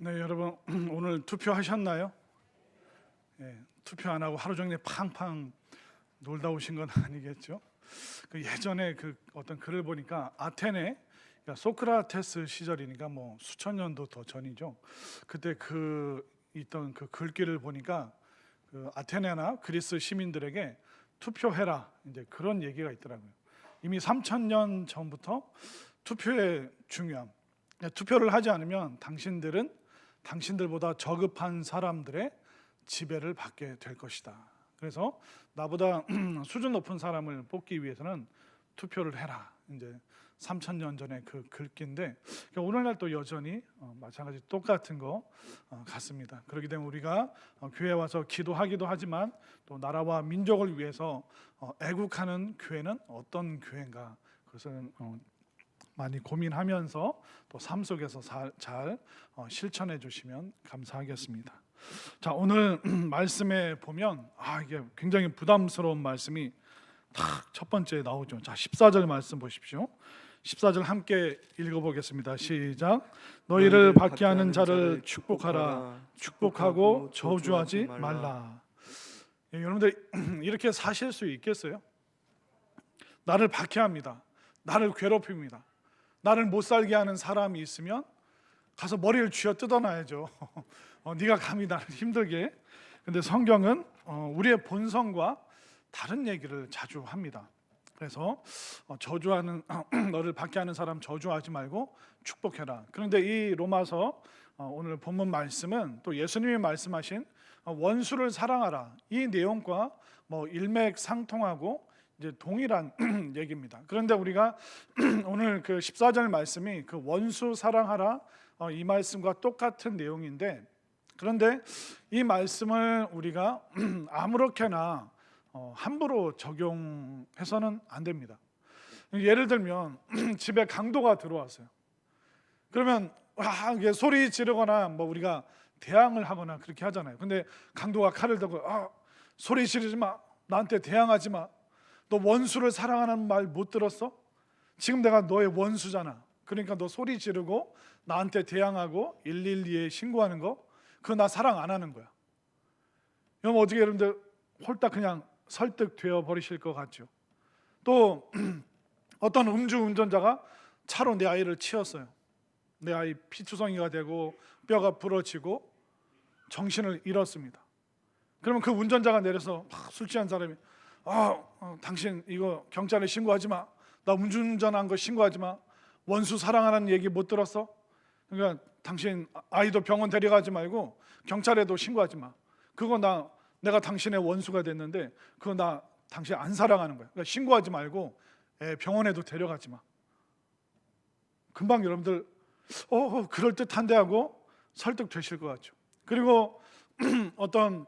네, 여러분 오늘 투표하셨나요? 예, 투표 안 하고 하루 종일 팡팡 놀다 오신 건 아니겠죠? 예전에 어떤 글을 보니까 아테네, 그러니까 소크라테스 시절이니까 뭐 수천 년도 더 전이죠. 그때 있던 그 글귀를 보니까 아테네나 그리스 시민들에게 투표해라, 이제 그런 얘기가 있더라고요. 이미 3천 년 전부터 투표의 중요함, 투표를 하지 않으면 당신들은 당신들보다 저급한 사람들의 지배를 받게 될 것이다. 그래서 나보다 수준 높은 사람을 뽑기 위해서는 투표를 해라. 이제 3천 년 전의 그 글귀인데 오늘날 또 여전히 마찬가지 똑같은 거 같습니다. 그렇기 때문에 우리가 교회 와서 기도하기도 하지만 또 나라와 민족을 위해서 애국하는 교회는 어떤 교회인가, 그것은 많이 고민하면서 또 삶 속에서 잘 실천해 주시면 감사하겠습니다. 자, 오늘 말씀에 보면 이게 굉장히 부담스러운 말씀이 딱 첫 번째 나오죠. 자, 14절 말씀 보십시오. 14절 함께 읽어보겠습니다. 시작. 너희를 받게 하는 자를 축복하라. 축복하고 저주하지 말라. 예, 여러분들 이렇게 사실 수 있겠어요? 나를 박해합니다. 나를 괴롭힙니다. 나를 못 살게 하는 사람이 있으면 가서 머리를 쥐어 뜯어놔야죠. 네가 감히 나를 힘들게. 근데 성경은 우리의 본성과 다른 얘기를 자주 합니다. 그래서 저주하는 너를 받게 하는 사람 저주하지 말고 축복해라. 그런데 이 로마서 오늘 본문 말씀은 또 예수님이 말씀하신 원수를 사랑하라, 이 내용과 일맥상통하고 이제 동일한 얘기입니다. 그런데 우리가 오늘 그 14절 말씀이 그 원수 사랑하라 이 말씀과 똑같은 내용인데, 그런데 이 말씀을 우리가 아무렇게나 함부로 적용해서는 안 됩니다. 예를 들면 집에 강도가 들어왔어요. 그러면 이게 소리 지르거나 우리가 대항을 하거나 그렇게 하잖아요. 근데 강도가 칼을 들고 소리 지르지 마, 나한테 대항하지 마, 너 원수를 사랑하는 말 못 들었어? 지금 내가 너의 원수잖아. 그러니까 너 소리 지르고 나한테 대항하고 112에 신고하는 거, 그거 나 사랑 안 하는 거야. 그럼 어떻게 여러분들 홀딱 그냥 설득되어 버리실 것 같죠? 또 어떤 음주운전자가 차로 내 아이를 치었어요. 내 아이 피투성이가 되고 뼈가 부러지고 정신을 잃었습니다. 그러면 그 운전자가 내려서 술 취한 사람이 당신 이거 경찰에 신고하지 마, 나 운전한 거 신고하지 마, 원수 사랑하는 얘기 못 들었어? 그러니까 당신 아이도 병원 데려가지 말고 경찰에도 신고하지 마. 그거 내가 당신의 원수가 됐는데 그거 나 당신 안 사랑하는 거야. 그러니까 신고하지 말고 병원에도 데려가지 마. 금방 여러분들 그럴듯한데 하고 설득되실 것 같죠. 그리고 어떤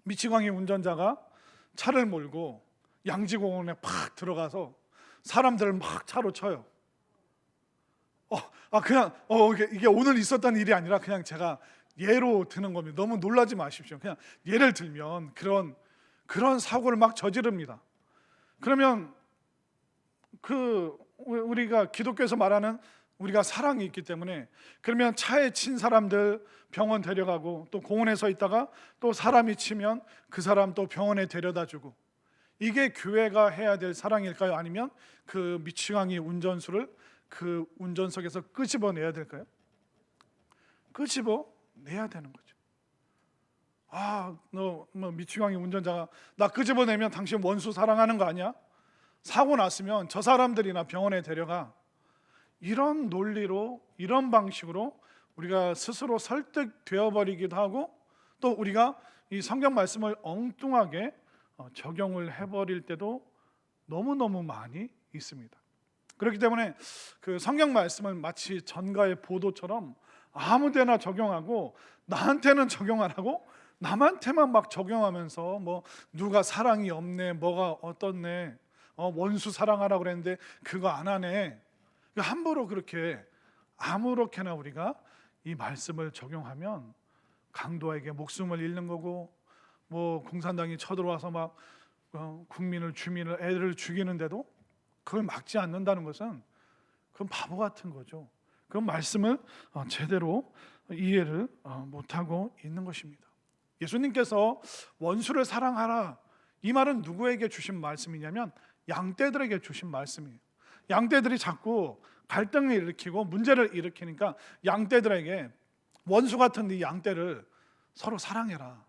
미치광이 운전자가 차를 몰고 양지공원에 팍 들어가서 사람들을 막 차로 쳐요. 그냥 이게 오늘 있었던 일이 아니라 그냥 제가 예로 드는 겁니다. 너무 놀라지 마십시오. 그냥 예를 들면 그런 사고를 막 저지릅니다. 그러면 우리가 기독교에서 말하는 우리가 사랑이 있기 때문에, 그러면 차에 친 사람들 병원 데려가고 또 공원에 서 있다가 또 사람이 치면 그 사람 또 병원에 데려다주고, 이게 교회가 해야 될 사랑일까요? 아니면 그 미치광이 운전수를 그 운전석에서 끄집어내야 될까요? 끄집어내야 되는 거죠. 너 미치광이 운전자가 나 끄집어내면 당신 원수 사랑하는 거 아니야? 사고 났으면 저 사람들이나 병원에 데려가. 이런 논리로, 이런 방식으로 우리가 스스로 설득되어 버리기도 하고, 또 우리가 이 성경 말씀을 엉뚱하게 적용을 해버릴 때도 너무너무 많이 있습니다. 그렇기 때문에 그 성경 말씀을 마치 전가의 보도처럼 아무데나 적용하고 나한테는 적용 안 하고 남한테만 막 적용하면서 누가 사랑이 없네, 뭐가 어떻네, 원수 사랑하라고 그랬는데 그거 안 하네, 함부로 그렇게 아무렇게나 우리가 이 말씀을 적용하면 강도에게 목숨을 잃는 거고, 공산당이 쳐들어와서 막 국민을, 주민을, 애들을 죽이는데도 그걸 막지 않는다는 것은 그건 바보 같은 거죠. 그 말씀을 제대로 이해를 못하고 있는 것입니다. 예수님께서 원수를 사랑하라, 이 말은 누구에게 주신 말씀이냐면 양떼들에게 주신 말씀이에요. 양떼들이 자꾸 갈등을 일으키고 문제를 일으키니까 양떼들에게 원수 같은 이 양떼를 서로 사랑해라,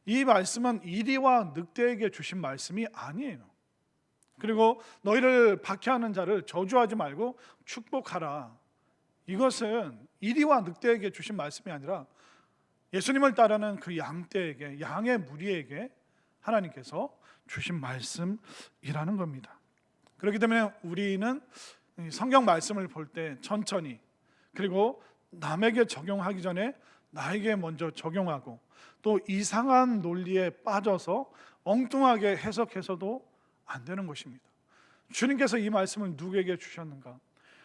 이 말씀은 이리와 늑대에게 주신 말씀이 아니에요. 그리고 너희를 박해하는 자를 저주하지 말고 축복하라, 이것은 이리와 늑대에게 주신 말씀이 아니라 예수님을 따르는 그 양떼에게, 양의 무리에게 하나님께서 주신 말씀이라는 겁니다. 그렇기 때문에 우리는 성경 말씀을 볼 때 천천히, 그리고 남에게 적용하기 전에 나에게 먼저 적용하고, 또 이상한 논리에 빠져서 엉뚱하게 해석해서도 안 되는 것입니다. 주님께서 이 말씀을 누구에게 주셨는가?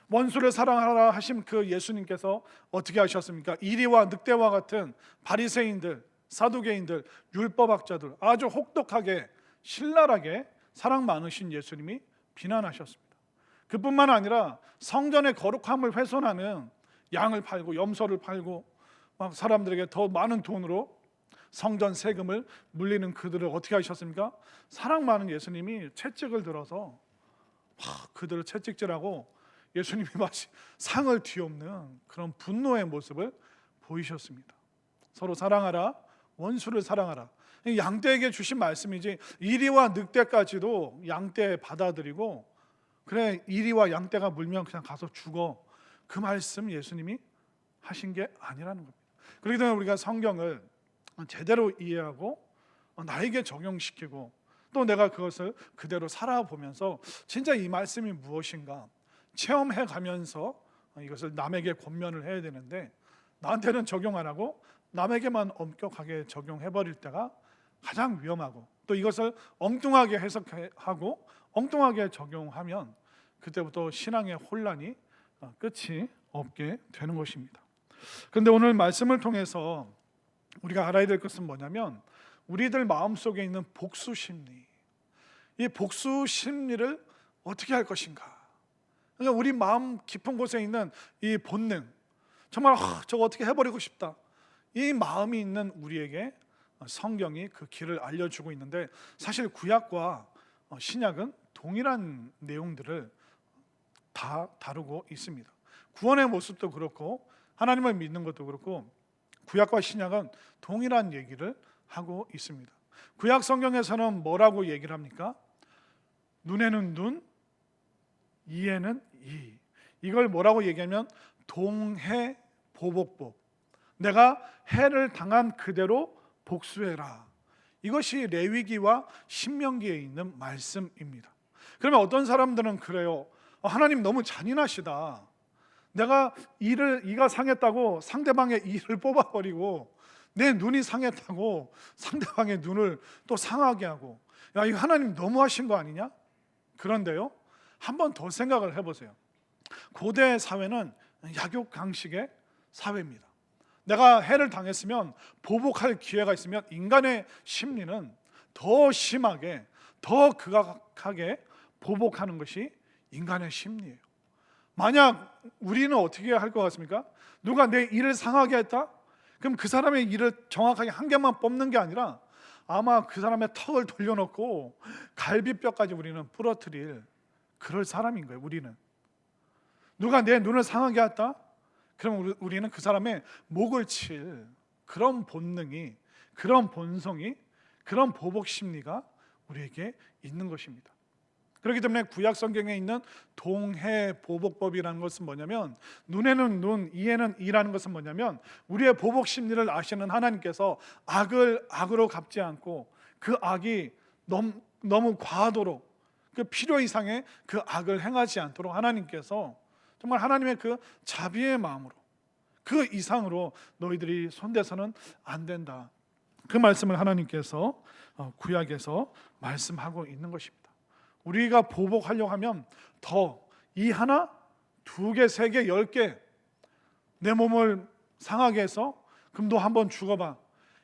원수를 사랑하라 하신 그 예수님께서 어떻게 하셨습니까? 이리와 늑대와 같은 바리새인들, 사두개인들, 율법학자들, 아주 혹독하게 신랄하게 사랑 많으신 예수님이 비난하셨습니다. 그뿐만 아니라 성전의 거룩함을 훼손하는 양을 팔고 염소를 팔고 막 사람들에게 더 많은 돈으로 성전 세금을 물리는 그들을 어떻게 하셨습니까? 사랑 많은 예수님이 채찍을 들어서 막 그들을 채찍질하고 예수님이 마치 상을 뒤엎는 그런 분노의 모습을 보이셨습니다. 서로 사랑하라, 원수를 사랑하라, 양떼에게 주신 말씀이지 이리와 늑대까지도 양떼 받아들이고 그래 이리와 양떼가 물면 그냥 가서 죽어, 그 말씀 예수님이 하신 게 아니라는 겁니다. 그렇기 때문에 우리가 성경을 제대로 이해하고 나에게 적용시키고 또 내가 그것을 그대로 살아보면서 진짜 이 말씀이 무엇인가 체험해 가면서 이것을 남에게 권면을 해야 되는데, 나한테는 적용 안 하고 남에게만 엄격하게 적용해 버릴 때가 가장 위험하고, 또 이것을 엉뚱하게 해석하고 엉뚱하게 적용하면 그때부터 신앙의 혼란이 끝이 없게 되는 것입니다. 그런데 오늘 말씀을 통해서 우리가 알아야 될 것은 뭐냐면 우리들 마음속에 있는 복수 심리, 이 복수 심리를 어떻게 할 것인가. 그러니까 우리 마음 깊은 곳에 있는 이 본능, 정말 저거 어떻게 해버리고 싶다, 이 마음이 있는 우리에게 성경이 그 길을 알려주고 있는데, 사실 구약과 신약은 동일한 내용들을 다 다루고 있습니다. 구원의 모습도 그렇고 하나님을 믿는 것도 그렇고 구약과 신약은 동일한 얘기를 하고 있습니다. 구약 성경에서는 뭐라고 얘기를 합니까? 눈에는 눈, 이에는 이. 이걸 뭐라고 얘기하면 동해보복법, 내가 해를 당한 그대로 복수해라. 이것이 레위기와 신명기에 있는 말씀입니다. 그러면 어떤 사람들은 그래요. 하나님 너무 잔인하시다. 내가 이가 상했다고 상대방의 이를 뽑아버리고 내 눈이 상했다고 상대방의 눈을 또 상하게 하고, 야, 이거 하나님 너무하신 거 아니냐? 그런데요, 한 번 더 생각을 해보세요. 고대 사회는 약육강식의 사회입니다. 내가 해를 당했으면 보복할 기회가 있으면 인간의 심리는 더 심하게, 더 극악하게 보복하는 것이 인간의 심리예요. 만약 우리는 어떻게 할 것 같습니까? 누가 내 이를 상하게 했다? 그럼 그 사람의 이를 정확하게 한 개만 뽑는 게 아니라 아마 그 사람의 턱을 돌려놓고 갈비뼈까지 우리는 부러뜨릴 그럴 사람인 거예요. 우리는 누가 내 눈을 상하게 했다? 그럼 우리는 그 사람의 목을 칠 그런 본능이, 그런 본성이, 그런 보복 심리가 우리에게 있는 것입니다. 그렇기 때문에 구약 성경에 있는 동해보복법이라는 것은 뭐냐면, 눈에는 눈, 이에는 이라는 것은 뭐냐면 우리의 보복 심리를 아시는 하나님께서 악을 악으로 갚지 않고 그 악이 너무 과하도록 그 필요 이상의 그 악을 행하지 않도록 하나님께서 정말 하나님의 그 자비의 마음으로 그 이상으로 너희들이 손대서는 안 된다, 그 말씀을 하나님께서 구약에서 말씀하고 있는 것입니다. 우리가 보복하려고 하면 더 이 하나, 두 개, 세 개, 10개 내 몸을 상하게 해서 그럼 너 한번 죽어봐,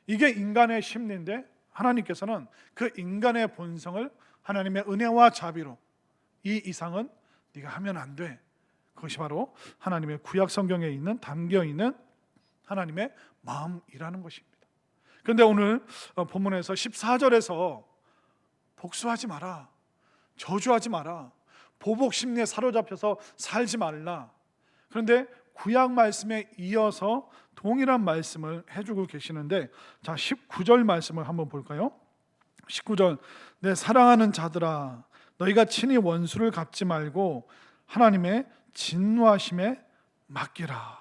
이게 인간의 심리인데 하나님께서는 그 인간의 본성을 하나님의 은혜와 자비로 이 이상은 네가 하면 안 돼, 그것이 바로 하나님의 구약 성경에 있는 담겨 있는 하나님의 마음이라는 것입니다. 그런데 오늘 본문에서 14절에서 복수하지 마라, 저주하지 마라, 보복 심리에 사로잡혀서 살지 말라. 그런데 구약 말씀에 이어서 동일한 말씀을 해주고 계시는데, 자 19절 말씀을 한번 볼까요? 19절, 내 사랑하는 자들아, 너희가 친히 원수를 갚지 말고 하나님의 진노하심에 맡기라.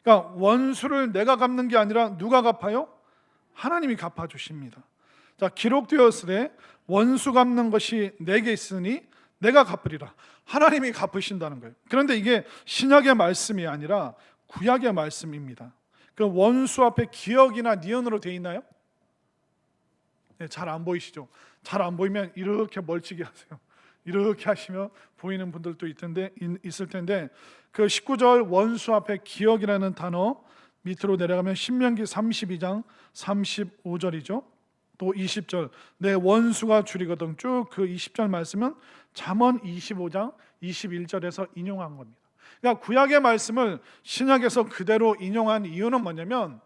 그러니까 원수를 내가 갚는 게 아니라 누가 갚아요? 하나님이 갚아주십니다. 자, 기록되었으되 원수 갚는 것이 내게 있으니 내가 갚으리라. 하나님이 갚으신다는 거예요. 그런데 이게 신약의 말씀이 아니라 구약의 말씀입니다. 그 원수 앞에 기억이나 니은으로 되어 있나요? 네, 잘 안 보이시죠? 잘 안 보이면 이렇게 멀찍이 하세요. 이렇게 하시면 보이는 분들도 있을 텐데, 그 19절 원수 앞에 기억이라는 단어 밑으로 내려가면 신명기 32장 35절이죠. 또 20절, 내 원수가 줄이거든. 쭉 그 20절 말씀은 잠언 25장 21절에서 인용한 겁니다. 그러니까 구약의 말씀을 신약에서 그대로 인용한 이유는 뭐냐면,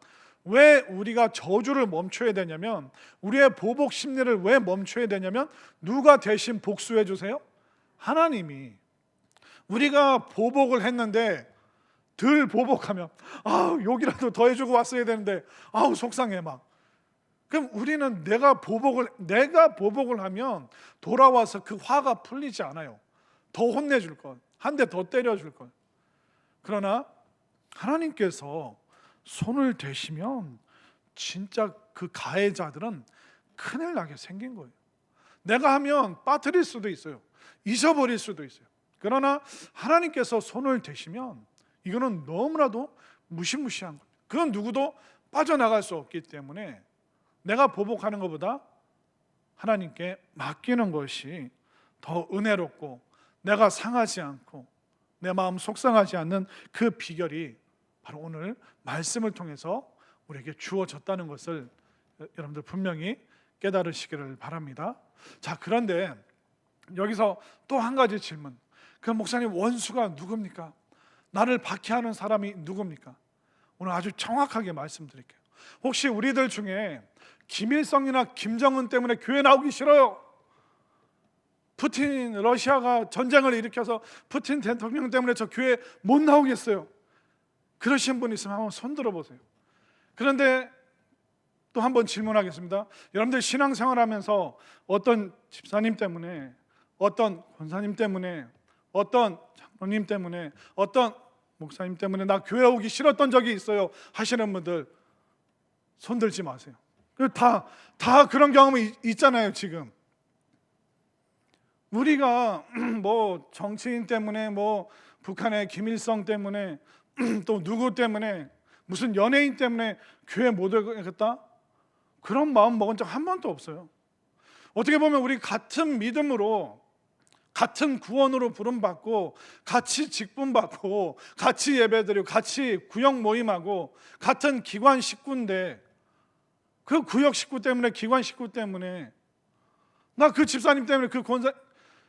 왜 우리가 저주를 멈춰야 되냐면, 우리의 보복 심리를 왜 멈춰야 되냐면, 누가 대신 복수해 주세요? 하나님이. 우리가 보복을 했는데 덜 보복하면 욕이라도 더 해주고 왔어야 되는데 속상해 막. 그럼 우리는 내가 보복을 하면 돌아와서 그 화가 풀리지 않아요. 더 혼내줄 걸, 한 대 더 때려줄 걸. 그러나 하나님께서 손을 대시면 진짜 그 가해자들은 큰일 나게 생긴 거예요. 내가 하면 빠뜨릴 수도 있어요. 잊어버릴 수도 있어요. 그러나 하나님께서 손을 대시면 이거는 너무나도 무시무시한 거예요. 그건 누구도 빠져나갈 수 없기 때문에 내가 보복하는 것보다 하나님께 맡기는 것이 더 은혜롭고, 내가 상하지 않고 내 마음 속상하지 않는 그 비결이 바로 오늘 말씀을 통해서 우리에게 주어졌다는 것을 여러분들 분명히 깨달으시기를 바랍니다. 자, 그런데 여기서 또 한 가지 질문. 그 목사님, 원수가 누굽니까? 나를 박해하는 사람이 누굽니까? 오늘 아주 정확하게 말씀드릴게요. 혹시 우리들 중에 김일성이나 김정은 때문에 교회 나오기 싫어요, 푸틴 러시아가 전쟁을 일으켜서 푸틴 대통령 때문에 저 교회 못 나오겠어요, 그러신 분 있으면 한번 손 들어보세요. 그런데 또 한번 질문하겠습니다. 여러분들 신앙생활하면서 어떤 집사님 때문에, 어떤 권사님 때문에, 어떤 장로님 때문에, 어떤 목사님 때문에 나 교회 오기 싫었던 적이 있어요 하시는 분들 손 들지 마세요. 다 그런 경험이 있잖아요. 지금 우리가 뭐 정치인 때문에, 뭐 북한의 김일성 때문에, 또 누구 때문에, 무슨 연예인 때문에 교회 못 오겠다, 그런 마음 먹은 적 한 번도 없어요. 어떻게 보면 우리 같은 믿음으로, 같은 구원으로 부름받고, 같이 직분받고, 같이 예배드리고, 같이 구역 모임하고, 같은 기관 식구인데, 그 구역 식구 때문에, 기관 식구 때문에, 나 그 집사님 때문에, 그 권사,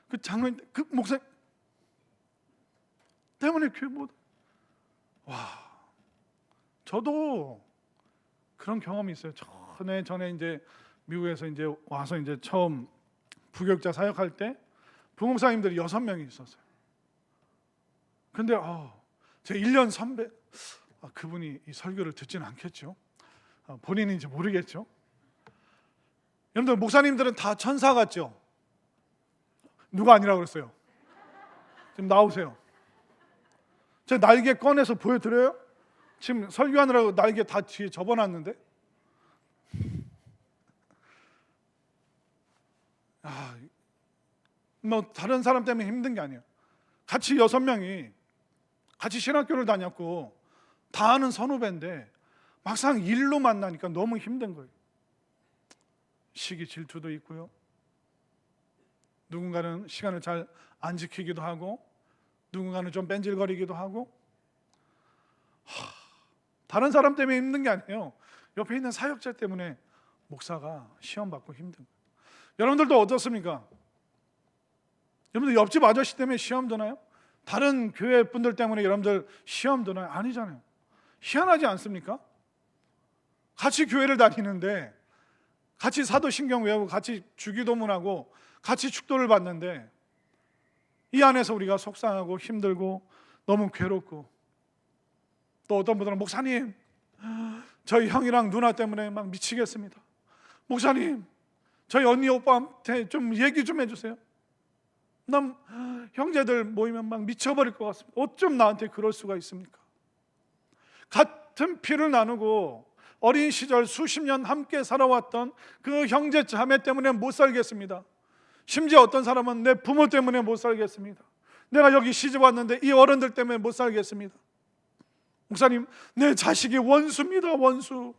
그 장로님, 그 목사님 때문에 교회 못. 저도 그런 경험이 있어요. 전에 이제 미국에서 이제 와서 이제 처음 부교육자 사역할 때 부목사님들이 6명이 있었어요. 근데 제 1년 선배, 그분이 이 설교를 듣지는 않겠죠. 본인인지 모르겠죠. 여러분들 목사님들은 다 천사 같죠? 누가 아니라고 그랬어요? 지금 나오세요. 제 날개 꺼내서 보여드려요? 지금 설교하느라고 날개 다 뒤에 접어놨는데. 뭐 다른 사람 때문에 힘든 게 아니에요. 같이 6명이 같이 신학교를 다녔고 다 아는 선후배인데 막상 일로 만나니까 너무 힘든 거예요. 시기 질투도 있고요. 누군가는 시간을 잘 안 지키기도 하고, 누군가는 좀 뺀질거리기도 하고. 다른 사람 때문에 힘든 게 아니에요. 옆에 있는 사역자 때문에 목사가 시험 받고 힘든 거예요. 여러분들도 어떻습니까? 여러분들 옆집 아저씨 때문에 시험 드나요? 다른 교회 분들 때문에 여러분들 시험 드나요? 아니잖아요. 희한하지 않습니까? 같이 교회를 다니는데, 같이 사도신경 외우고, 같이 주기도문하고, 같이 축도를 받는데, 이 안에서 우리가 속상하고 힘들고 너무 괴롭고, 또 어떤 분들은 목사님, 저희 형이랑 누나 때문에 막 미치겠습니다. 목사님, 저희 언니 오빠한테 좀 얘기 좀 해주세요. 난 형제들 모이면 막 미쳐버릴 것 같습니다. 어쩜 나한테 그럴 수가 있습니까? 같은 피를 나누고 어린 시절 수십 년 함께 살아왔던 그 형제 자매 때문에 못 살겠습니다. 심지어 어떤 사람은 내 부모 때문에 못 살겠습니다. 내가 여기 시집 왔는데 이 어른들 때문에 못 살겠습니다. 목사님, 내 자식이 원수입니다. 원수.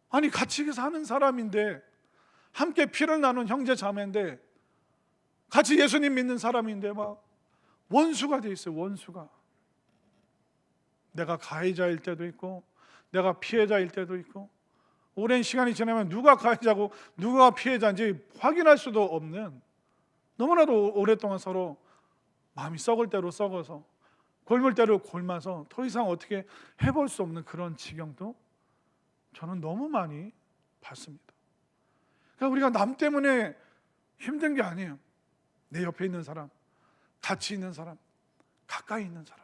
아니, 같이 사는 사람인데, 함께 피를 나눈 형제 자매인데, 같이 예수님 믿는 사람인데 막 원수가 돼 있어요. 원수가. 내가 가해자일 때도 있고, 내가 피해자일 때도 있고, 오랜 시간이 지나면 누가 가해자고 누가 피해자인지 확인할 수도 없는, 너무나도 오랫동안 서로 마음이 썩을 대로 썩어서, 골물 대로 골마서 더 이상 어떻게 해볼 수 없는 그런 지경도 저는 너무 많이 봤습니다. 그러니까 우리가 남 때문에 힘든 게 아니에요. 내 옆에 있는 사람, 같이 있는 사람, 가까이 있는 사람,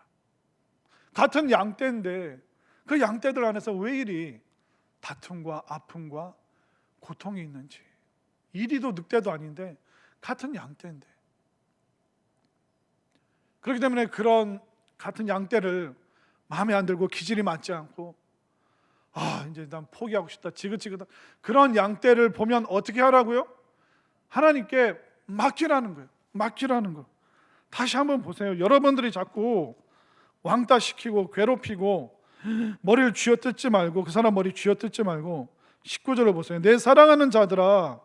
같은 양떼인데 그 양떼들 안에서 왜 이리 다툼과 아픔과 고통이 있는지. 이리도 늑대도 아닌데 같은 양떼인데. 그렇기 때문에 그런 같은 양떼를 마음에 안 들고 기질이 맞지 않고, 이제 난 포기하고 싶다, 지긋지긋한 그런 양떼를 보면 어떻게 하라고요? 하나님께 맡기라는 거예요. 맡기라는 거. 다시 한번 보세요. 여러분들이 자꾸 왕따 시키고 괴롭히고 머리를 쥐어뜯지 말고, 그 사람 머리 쥐어뜯지 말고 19절을 보세요. 내 사랑하는 자들아,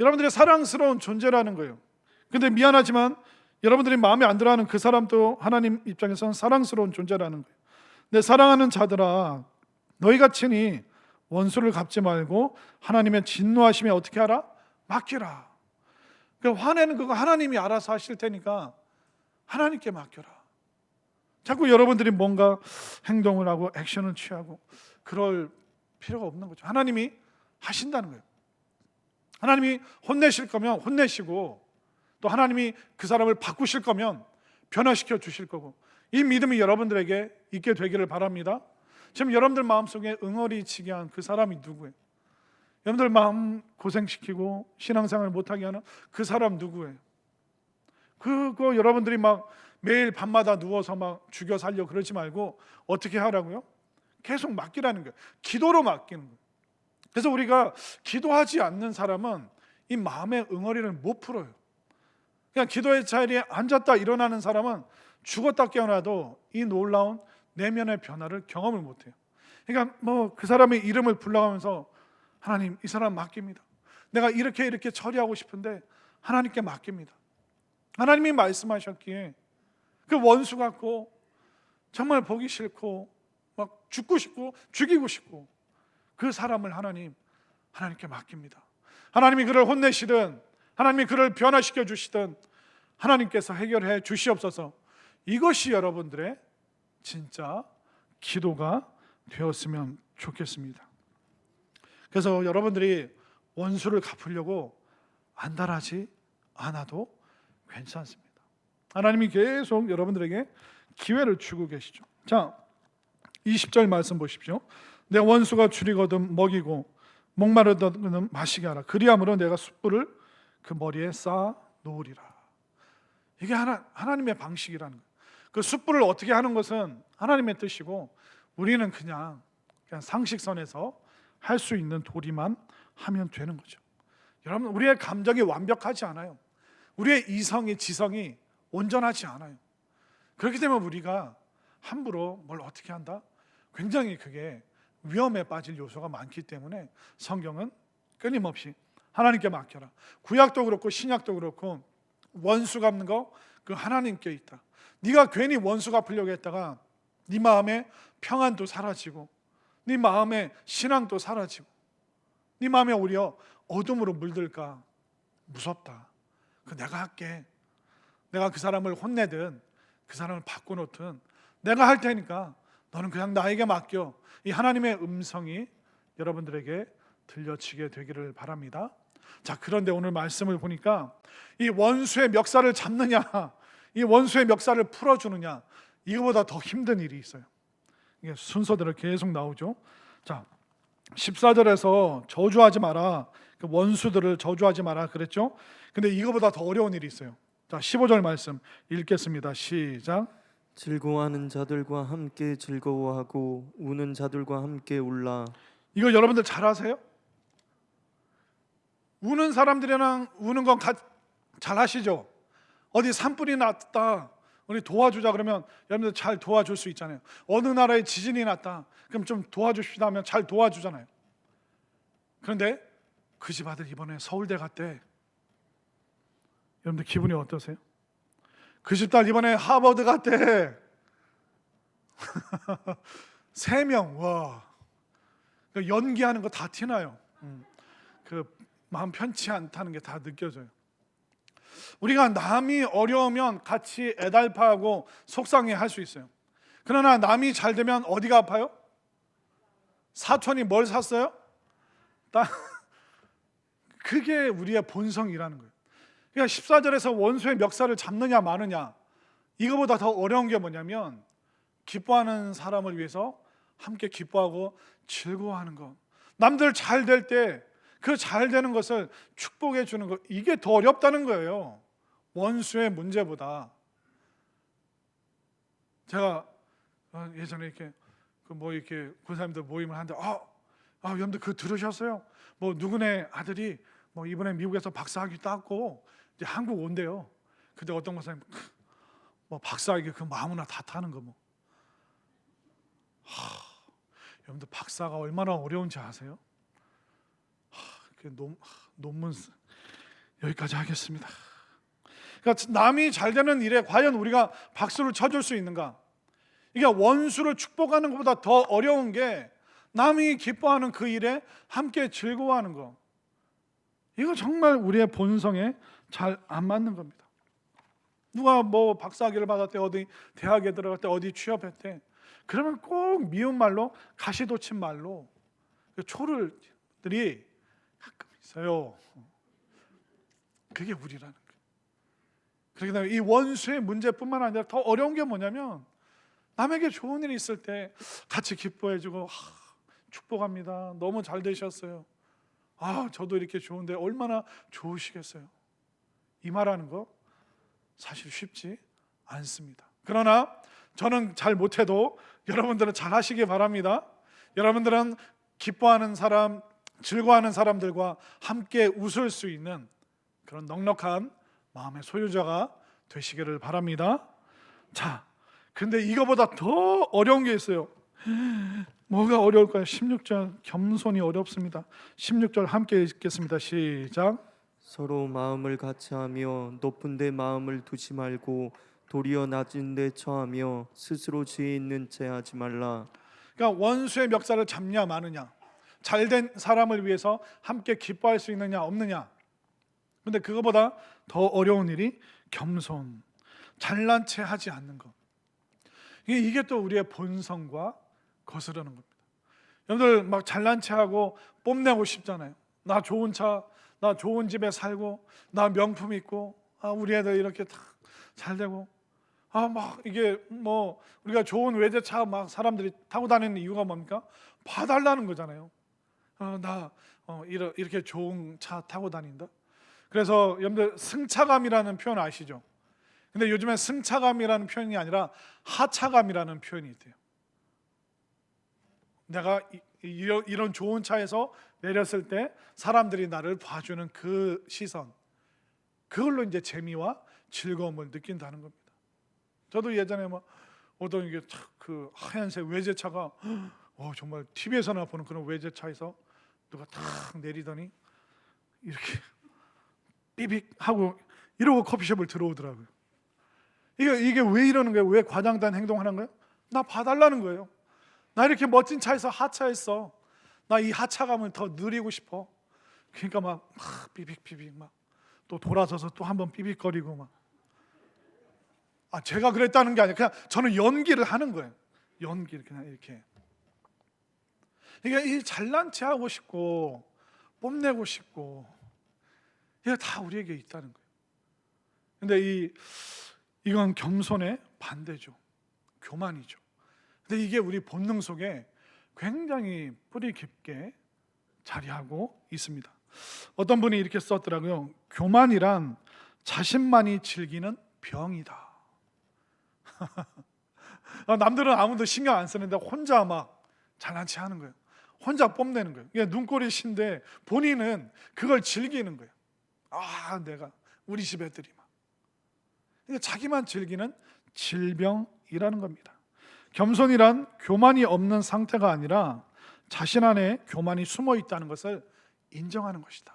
여러분들이 사랑스러운 존재라는 거예요. 근데 미안하지만 여러분들이 마음에 안 들어하는 그 사람도 하나님 입장에서는 사랑스러운 존재라는 거예요. 내 사랑하는 자들아, 너희가 친히 원수를 갚지 말고 하나님의 진노하심에 어떻게 하라? 맡기라. 그러니까 화내는 그거 하나님이 알아서 하실 테니까 하나님께 맡겨라. 자꾸 여러분들이 뭔가 행동을 하고 액션을 취하고 그럴 필요가 없는 거죠. 하나님이 하신다는 거예요. 하나님이 혼내실 거면 혼내시고, 또 하나님이 그 사람을 바꾸실 거면 변화시켜 주실 거고, 이 믿음이 여러분들에게 있게 되기를 바랍니다. 지금 여러분들 마음속에 응어리치게 한 그 사람이 누구예요? 여러분들 마음 고생시키고 신앙생활 못하게 하는 그 사람 누구예요? 그거 여러분들이 막 매일 밤마다 누워서 막 죽여 살려 그러지 말고 어떻게 하라고요? 계속 맡기라는 거예요. 기도로 맡기는 거예요. 그래서 우리가 기도하지 않는 사람은 이 마음의 응어리를 못 풀어요. 그냥 기도의 자리에 앉았다 일어나는 사람은 죽었다 깨어나도 이 놀라운 내면의 변화를 경험을 못해요. 그러니까 뭐 그 사람의 이름을 불러가면서 하나님, 이 사람 맡깁니다. 내가 이렇게 처리하고 싶은데 하나님께 맡깁니다. 하나님이 말씀하셨기에 그 원수 같고 정말 보기 싫고 막 죽고 싶고 죽이고 싶고 그 사람을 하나님께 맡깁니다. 하나님이 그를 혼내시든 하나님이 그를 변화시켜 주시든 하나님께서 해결해 주시옵소서. 이것이 여러분들의 진짜 기도가 되었으면 좋겠습니다. 그래서 여러분들이 원수를 갚으려고 안달하지 않아도 괜찮습니다. 하나님이 계속 여러분들에게 기회를 주고 계시죠. 자, 20절 말씀 보십시오. 내 원수가 줄이거든 먹이고 목마르거든 마시게 하라. 그리함으로 내가 숯불을 그 머리에 쌓아 놓으리라. 이게 하나님의 방식이라는 거예요. 그 숯불을 어떻게 하는 것은 하나님의 뜻이고, 우리는 그냥 상식선에서 할 수 있는 도리만 하면 되는 거죠. 여러분, 우리의 감정이 완벽하지 않아요. 우리의 이성이, 지성이 온전하지 않아요. 그렇기 때문에 우리가 함부로 뭘 어떻게 한다? 굉장히 그게 위험에 빠질 요소가 많기 때문에 성경은 끊임없이 하나님께 맡겨라. 구약도 그렇고 신약도 그렇고 원수 갚는 거 그 하나님께 있다. 네가 괜히 원수 갚으려고 했다가 네 마음에 평안도 사라지고, 네 마음에 신앙도 사라지고, 네 마음에 오히려 어둠으로 물들까 무섭다. 그 내가 할게. 내가 그 사람을 혼내든 그 사람을 바꿔놓든 내가 할 테니까 너는 그냥 나에게 맡겨. 이 하나님의 음성이 여러분들에게 들려지게 되기를 바랍니다. 자, 그런데 오늘 말씀을 보니까 이 원수의 멱살을 잡느냐, 이 원수의 멱살을 풀어주느냐, 이거보다 더 힘든 일이 있어요. 이게 순서대로 계속 나오죠. 자, 14절에서 저주하지 마라, 그 원수들을 저주하지 마라 그랬죠. 근데 이거보다 더 어려운 일이 있어요. 자, 15절 말씀 읽겠습니다. 시작. 즐거워하는 자들과 함께 즐거워하고 우는 자들과 함께 울라. 이거 여러분들 잘 아세요? 우는 사람들이랑 우는 건 잘 아시죠? 어디 산불이 났다, 우리 도와주자 그러면 여러분들 잘 도와줄 수 있잖아요. 어느 나라에 지진이 났다, 그럼 좀 도와주십시다 하면 잘 도와주잖아요. 그런데 그 집 아들 이번에 서울대 갔대. 여러분들 기분이 어떠세요? 그 집 딸 이번에 하버드 갔대. 3명, 와, 연기하는 거 다 티나요. 그 마음 편치 않다는 게 다 느껴져요. 우리가 남이 어려우면 같이 애달파하고 속상해할 수 있어요. 그러나 남이 잘 되면 어디가 아파요? 사촌이 뭘 샀어요? 그게 우리의 본성이라는 거예요. 그러니까 14절에서 원수의 멱살을 잡느냐 마느냐, 이거보다 더 어려운 게 뭐냐면 기뻐하는 사람을 위해서 함께 기뻐하고 즐거워하는 것. 남들 잘 될 때 그 잘 되는 것을 축복해 주는 것, 이게 더 어렵다는 거예요. 원수의 문제보다. 제가 예전에 이렇게 이렇게 군사님들 모임을 하는데 여러분들 그거 들으셨어요? 뭐 누구네 아들이 이번에 미국에서 박사학위 땄고 이제 한국 온대요. 근데 어떤 목사님 박사학위 그 아무나 다 타는 거 여러분들 박사가 얼마나 어려운지 아세요? 논문 여기까지 하겠습니다. 그러니까 남이 잘 되는 일에 과연 우리가 박수를 쳐줄 수 있는가? 이게 원수를 축복하는 것보다 더 어려운 게 남이 기뻐하는 그 일에 함께 즐거워하는 거. 이거 정말 우리의 본성에 잘 안 맞는 겁니다. 누가 박사학위를 받았대, 어디 대학에 들어갔대, 어디 취업했대, 그러면 꼭 미운 말로, 가시돋친 말로 초를들이 가끔 있어요. 그게 우리라는 거예요. 그렇기 때문에 이 원수의 문제뿐만 아니라 더 어려운 게 뭐냐면 남에게 좋은 일이 있을 때 같이 기뻐해주고 축복합니다, 너무 잘 되셨어요, 저도 이렇게 좋은데 얼마나 좋으시겠어요, 이 말하는 거 사실 쉽지 않습니다. 그러나 저는 잘 못해도 여러분들은 잘 하시기 바랍니다. 여러분들은 기뻐하는 사람, 즐거워하는 사람들과 함께 웃을 수 있는 그런 넉넉한 마음의 소유자가 되시기를 바랍니다. 자, 근데 이거보다 더 어려운 게 있어요. 뭐가 어려울까요? 16절, 겸손이 어렵습니다. 16절 함께 읽겠습니다. 시작. 서로 마음을 같이하며 높은 데 마음을 두지 말고 도리어 낮은 데 처하며 스스로 지혜 있는 채 하지 말라. 그러니까 원수의 멱살을 잡냐 마느냐, 잘된 사람을 위해서 함께 기뻐할 수 있느냐 없느냐. 근데 그거보다 더 어려운 일이 겸손, 잘난 체 하지 않는 것. 이게 또 우리의 본성과 거스르는 겁니다. 여러분들 잘난 체하고 뽐내고 싶잖아요. 나 좋은 차, 나 좋은 집에 살고, 나 명품 있고, 우리 애들 이렇게 다 잘 되고, 이게 우리가 좋은 외제차 사람들이 타고 다니는 이유가 뭡니까? 봐달라는 거잖아요. 나 이렇게 좋은 차 타고 다닌다. 그래서 여러분들 승차감이라는 표현 아시죠? 근데 요즘에 승차감이라는 표현이 아니라 하차감이라는 표현이 있대요. 내가 이런 좋은 차에서 내렸을 때 사람들이 나를 봐주는 그 시선, 그걸로 이제 재미와 즐거움을 느낀다는 겁니다. 저도 예전에 어떤 이게 그 하얀색 외제차가 정말 TV에서나 보는 그런 외제차에서 누가 탁 내리더니 이렇게 삐빅 하고 이러고 커피숍을 들어오더라고요. 이게 왜 이러는 거예요? 왜 과장된 행동하는 거예요? 나 봐달라는 거예요. 나 이렇게 멋진 차에서 하차했어. 나 이 하차감을 더 누리고 싶어. 그러니까 삐빅 또 돌아서서 또 한번 삐빅거리고 제가 그랬다는 게 아니라 그냥 저는 연기를 하는 거예요. 연기를 그냥 이렇게. 그러니까 이 잘난 체 하고 싶고 뽐내고 싶고 이게 다 우리에게 있다는 거예요. 근데 이건 겸손의 반대죠. 교만이죠. 근데 이게 우리 본능 속에 굉장히 뿌리 깊게 자리하고 있습니다. 어떤 분이 이렇게 썼더라고요. 교만이란 자신만이 즐기는 병이다. 남들은 아무도 신경 안 쓰는데 혼자 막 잘난 체 하는 거예요. 혼자 뽐내는 거예요. 이게 눈꼴이 신데 본인은 그걸 즐기는 거예요. 내가 우리 집 애들이 막. 그러니까 자기만 즐기는 질병이라는 겁니다. 겸손이란 교만이 없는 상태가 아니라 자신 안에 교만이 숨어 있다는 것을 인정하는 것이다.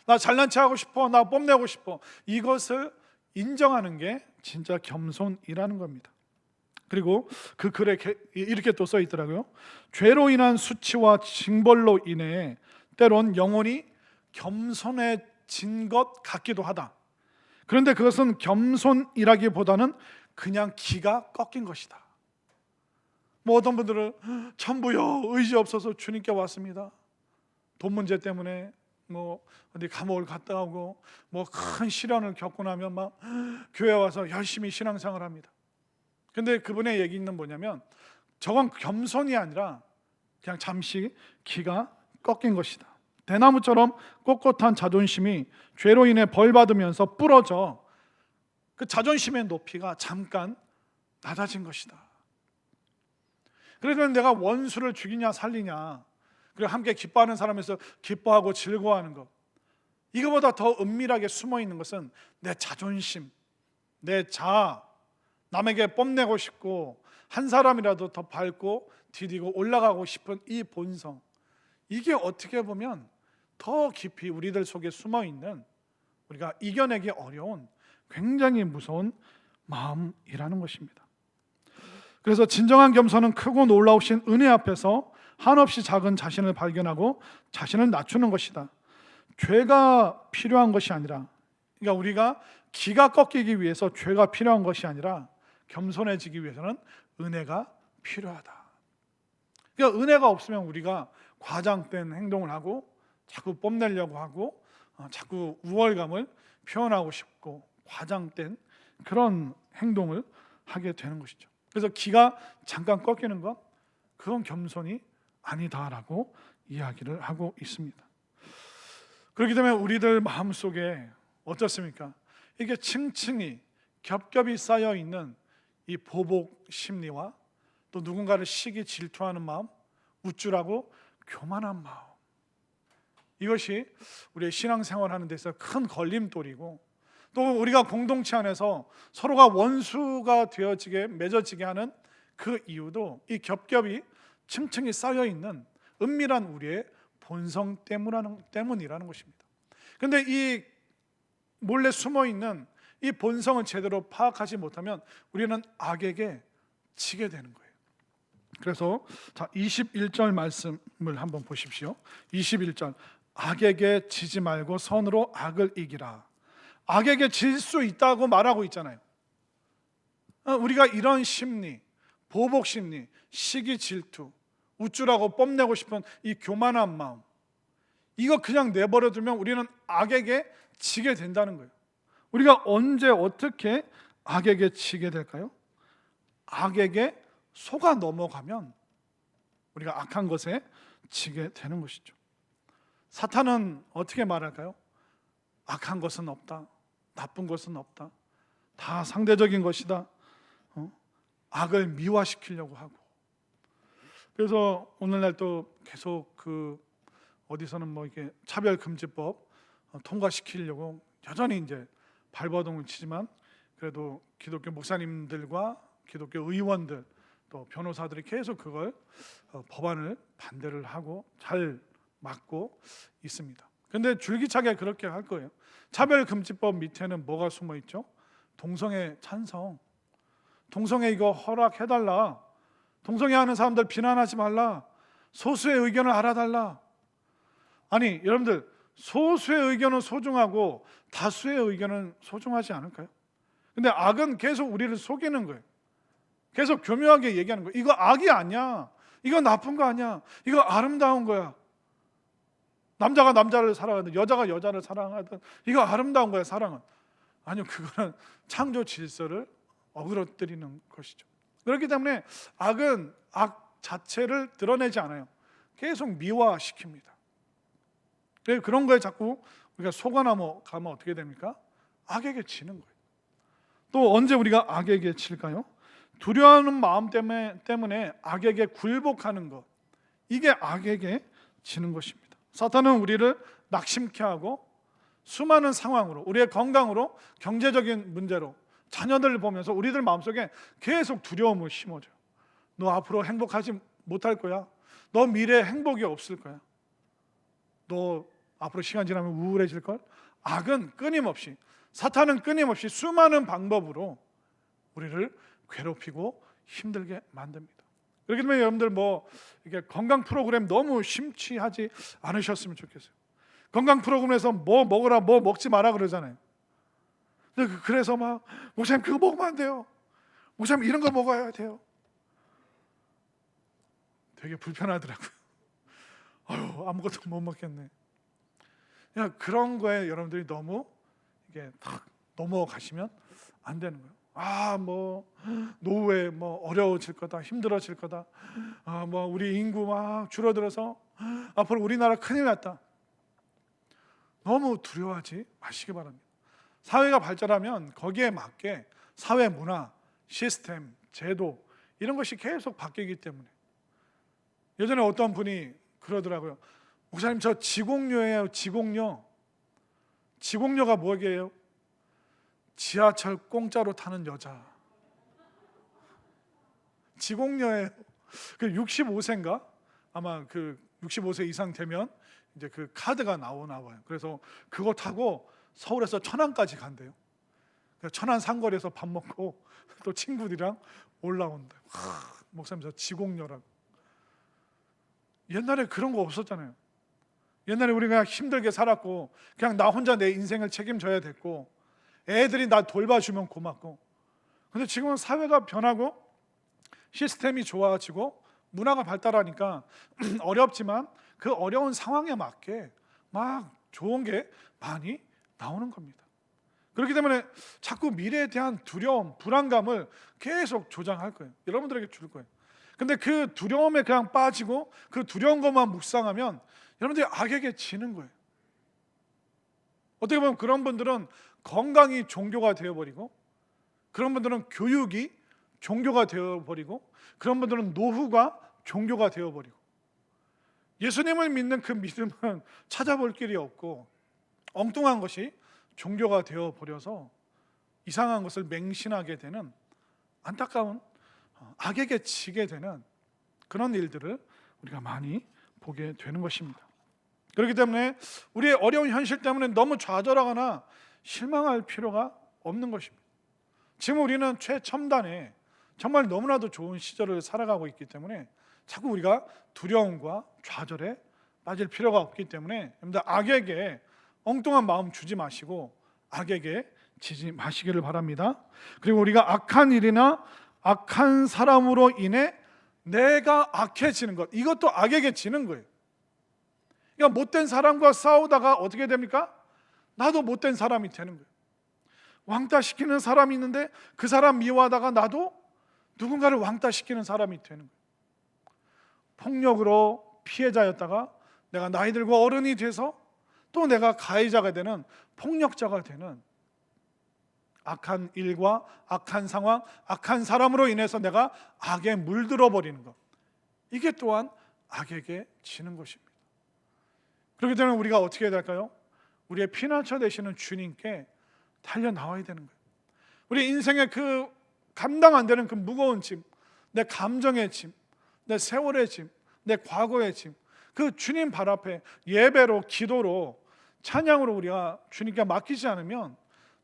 나 잘난 체 하고 싶어, 나 뽐내고 싶어, 이것을 인정하는 게 진짜 겸손이라는 겁니다. 그리고 그 글에 이렇게 또 써 있더라고요. 죄로 인한 수치와 징벌로 인해 때론 영혼이 겸손해진 것 같기도 하다. 그런데 그것은 겸손이라기보다는 그냥 기가 꺾인 것이다. 어떤 분들은 전부요 의지 없어서 주님께 왔습니다. 돈 문제 때문에 어디 감옥을 갔다 오고 큰 시련을 겪고 나면 막 교회 와서 열심히 신앙생활을 합니다. 근데 그분의 얘기는 뭐냐면 저건 겸손이 아니라 그냥 잠시 기가 꺾인 것이다. 대나무처럼 꼿꼿한 자존심이 죄로 인해 벌 받으면서 부러져 그 자존심의 높이가 잠깐 낮아진 것이다. 그래서 내가 원수를 죽이냐 살리냐, 그리고 함께 기뻐하는 사람에서 기뻐하고 즐거워하는 것, 이거보다 더 은밀하게 숨어 있는 것은 내 자존심, 내 자아, 남에게 뽐내고 싶고 한 사람이라도 더 밟고 디디고 올라가고 싶은 이 본성, 이게 어떻게 보면 더 깊이 우리들 속에 숨어 있는, 우리가 이겨내기 어려운 굉장히 무서운 마음이라는 것입니다. 그래서 진정한 겸손은 크고 놀라우신 은혜 앞에서 한없이 작은 자신을 발견하고 자신을 낮추는 것이다. 죄가 필요한 것이 아니라, 그러니까 우리가 기가 꺾이기 위해서 죄가 필요한 것이 아니라 겸손해지기 위해서는 은혜가 필요하다. 그러니까 은혜가 없으면 우리가 과장된 행동을 하고 자꾸 뽐내려고 하고 자꾸 우월감을 표현하고 싶고 과장된 그런 행동을 하게 되는 것이죠. 그래서 기가 잠깐 꺾이는 것, 그건 겸손이 아니다라고 이야기를 하고 있습니다. 그렇기 때문에 우리들 마음속에 어떻습니까? 이게 층층이 겹겹이 쌓여 있는 이 보복 심리와 또 누군가를 시기 질투하는 마음, 우쭐하고 교만한 마음, 이것이 우리의 신앙생활하는 데서 큰 걸림돌이고, 또 우리가 공동체 안에서 서로가 원수가 되어지게 맺어지게 하는 그 이유도 이 겹겹이 층층이 쌓여 있는 은밀한 우리의 본성 때문이라는 것입니다. 그런데 이 몰래 숨어 있는 이 본성을 제대로 파악하지 못하면 우리는 악에게 지게 되는 거예요. 그래서 21절 말씀을 한번 보십시오. 21절, 악에게 지지 말고 선으로 악을 이기라. 악에게 질 수 있다고 말하고 있잖아요. 우리가 이런 심리, 보복 심리, 시기 질투, 우쭐하고 뽐내고 싶은 이 교만한 마음, 이거 그냥 내버려 두면 우리는 악에게 지게 된다는 거예요. 우리가 언제 어떻게 악에게 지게 될까요? 악에게 속아 넘어가면 우리가 악한 것에 지게 되는 것이죠. 사탄은 어떻게 말할까요? 악한 것은 없다, 나쁜 것은 없다, 다 상대적인 것이다, 악을 미화시키려고 하고. 그래서 오늘날 또 계속 어디서는 이렇게 차별금지법 통과시키려고 여전히 이제 발버둥을 치지만, 그래도 기독교 목사님들과 기독교 의원들 또 변호사들이 계속 그걸 법안을 반대를 하고 잘 막고 있습니다. 근데 줄기차게 그렇게 할 거예요. 차별금지법 밑에는 뭐가 숨어 있죠? 동성애 찬성, 동성애 이거 허락해달라, 동성애 하는 사람들 비난하지 말라, 소수의 의견을 알아달라. 아니 여러분들, 소수의 의견은 소중하고 다수의 의견은 소중하지 않을까요? 근데 악은 계속 우리를 속이는 거예요. 계속 교묘하게 얘기하는 거예요. 이거 악이 아니야. 이거 나쁜 거 아니야. 이거 아름다운 거야. 남자가 남자를 사랑하든 여자가 여자를 사랑하든 이거 아름다운 거야, 사랑은. 아니요, 그거는 창조 질서를 어그러뜨리는 것이죠. 그렇기 때문에 악은 악 자체를 드러내지 않아요. 계속 미화시킵니다. 그런 거에 자꾸 우리가 속아나면 가면 어떻게 됩니까? 악에게 지는 거예요. 또 언제 우리가 악에게 질까요? 두려워하는 마음 때문에 악에게 굴복하는 것, 이게 악에게 지는 것입니다. 사탄은 우리를 낙심케 하고 수많은 상황으로, 우리의 건강으로, 경제적인 문제로, 자녀들을 보면서 우리들 마음속에 계속 두려움을 심어줘요. 너 앞으로 행복하지 못할 거야. 너 미래에 행복이 없을 거야. 너 앞으로 시간 지나면 우울해질 걸. 악은 끊임없이, 사탄은 끊임없이 수많은 방법으로 우리를 괴롭히고 힘들게 만듭니다. 그렇기 때문에 여러분들 이게 건강 프로그램 너무 심취하지 않으셨으면 좋겠어요. 건강 프로그램에서 뭐 먹으라, 뭐 먹지 마라 그러잖아요. 그래서 막 목사님 그거 먹으면 안 돼요. 목사님 이런 거 먹어야 돼요. 되게 불편하더라고요. 아유, 아무것도 못 먹겠네. 그냥 그런 거에 여러분들이 너무 이게 탁 넘어가시면 안 되는 거예요. 노후에 어려워질 거다, 힘들어질 거다. 우리 인구 막 줄어들어서 앞으로 우리나라 큰일 났다. 너무 두려워하지 마시기 바랍니다. 사회가 발전하면 거기에 맞게 사회 문화, 시스템, 제도 이런 것이 계속 바뀌기 때문에. 예전에 어떤 분이 그러더라고요. 목사님 저 지공료예요. 지공료. 지공료가 뭐게요? 지하철 공짜로 타는 여자. 지공료예요. 그 65세인가? 아마 그 65세 이상 되면 이제 그 카드가 나오나 봐요. 그래서 그거 타고 서울에서 천안까지 간대요. 천안 상거리에서 밥 먹고 또 친구들이랑 올라온다. 목사님 저 지공료라고. 옛날에 그런 거 없었잖아요. 옛날에 우리가 힘들게 살았고 그냥 나 혼자 내 인생을 책임져야 됐고 애들이 나 돌봐주면 고맙고. 근데 지금은 사회가 변하고 시스템이 좋아지고 문화가 발달하니까 어렵지만 그 어려운 상황에 맞게 막 좋은 게 많이 나오는 겁니다. 그렇기 때문에 자꾸 미래에 대한 두려움, 불안감을 계속 조장할 거예요. 여러분들에게 줄 거예요. 근데 그 두려움에 그냥 빠지고 그 두려운 것만 묵상하면 여러분들이 악에게 지는 거예요. 어떻게 보면 그런 분들은 건강이 종교가 되어버리고, 그런 분들은 교육이 종교가 되어버리고, 그런 분들은 노후가 종교가 되어버리고, 예수님을 믿는 그 믿음은 찾아볼 길이 없고 엉뚱한 것이 종교가 되어버려서 이상한 것을 맹신하게 되는 안타까운, 악에게 지게 되는 그런 일들을 우리가 많이 보게 되는 것입니다. 그렇기 때문에 우리의 어려운 현실 때문에 너무 좌절하거나 실망할 필요가 없는 것입니다. 지금 우리는 최첨단의 정말 너무나도 좋은 시절을 살아가고 있기 때문에 자꾸 우리가 두려움과 좌절에 빠질 필요가 없기 때문에 여러분들 악에게 엉뚱한 마음 주지 마시고 악에게 지지 마시기를 바랍니다. 그리고 우리가 악한 일이나 악한 사람으로 인해 내가 악해지는 것, 이것도 악에게 지는 거예요. 그러니까 못된 사람과 싸우다가 어떻게 됩니까? 나도 못된 사람이 되는 거예요. 왕따시키는 사람이 있는데 그 사람 미워하다가 나도 누군가를 왕따시키는 사람이 되는 거예요. 폭력으로 피해자였다가 내가 나이 들고 어른이 돼서 또 내가 가해자가 되는, 폭력자가 되는, 악한 일과 악한 상황, 악한 사람으로 인해서 내가 악에 물들어 버리는 것, 이게 또한 악에게 지는 것입니다. 그렇기 때문에 우리가 어떻게 해야 될까요? 우리의 피난처 되시는 주님께 달려나와야 되는 거예요. 우리 인생의 그 감당 안 되는 그 무거운 짐, 내 감정의 짐, 내 세월의 짐, 내 과거의 짐, 그 주님 발 앞에 예배로, 기도로, 찬양으로 우리가 주님께 맡기지 않으면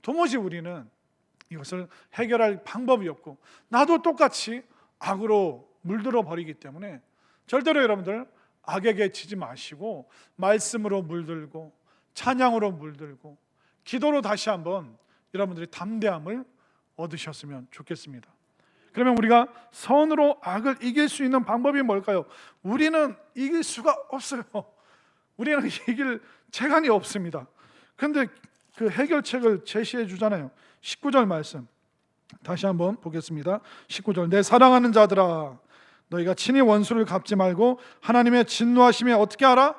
도무지 우리는 이것을 해결할 방법이 없고 나도 똑같이 악으로 물들어 버리기 때문에 절대로 여러분들 악에게 지지 마시고 말씀으로 물들고 찬양으로 물들고 기도로 다시 한번 여러분들이 담대함을 얻으셨으면 좋겠습니다. 그러면 우리가 선으로 악을 이길 수 있는 방법이 뭘까요? 우리는 이길 수가 없어요. 우리는 이길 재간이 없습니다. 그런데 그 해결책을 제시해 주잖아요. 19절 말씀 다시 한번 보겠습니다. 19절 내 사랑하는 자들아 너희가 친히 원수를 갚지 말고 하나님의 진노하심에 어떻게 하라?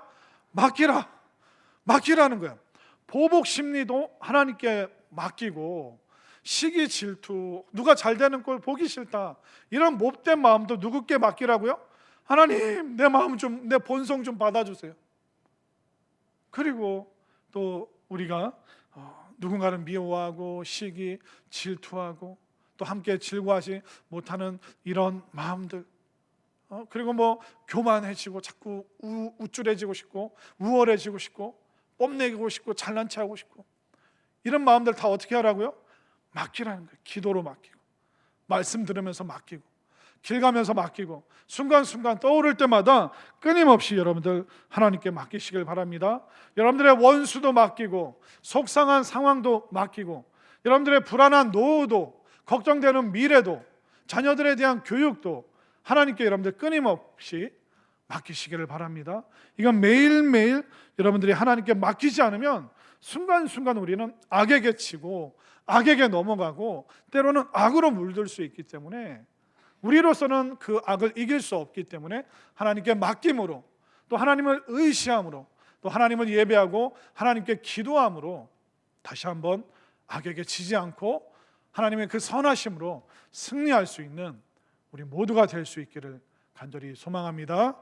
맡기라는 거예요. 보복 심리도 하나님께 맡기고 시기 질투 누가 잘 되는 걸 보기 싫다 이런 못된 마음도 누구께 맡기라고요? 하나님 내 마음 좀 내 본성 좀 받아주세요. 그리고 또 우리가 누군가를 미워하고 시기 질투하고 또 함께 즐거워하지 못하는 이런 마음들 그리고 뭐 교만해지고 자꾸 우쭐해지고 싶고 우월해지고 싶고 뽐내고 싶고 잘난 체하고 싶고 이런 마음들 다 어떻게 하라고요? 맡기라는 거예요. 기도로 맡기고 말씀 들으면서 맡기고 길 가면서 맡기고 순간순간 떠오를 때마다 끊임없이 여러분들 하나님께 맡기시길 바랍니다. 여러분들의 원수도 맡기고 속상한 상황도 맡기고 여러분들의 불안한 노후도 걱정되는 미래도 자녀들에 대한 교육도 하나님께 여러분들 끊임없이 맡기시기를 바랍니다. 이건 매일매일 여러분들이 하나님께 맡기지 않으면 순간순간 우리는 악에게 치고 악에게 넘어가고 때로는 악으로 물들 수 있기 때문에 우리로서는 그 악을 이길 수 없기 때문에 하나님께 맡김으로 또 하나님을 의시함으로 또 하나님을 예배하고 하나님께 기도함으로 다시 한번 악에게 지지 않고 하나님의 그 선하심으로 승리할 수 있는 우리 모두가 될 수 있기를 간절히 소망합니다.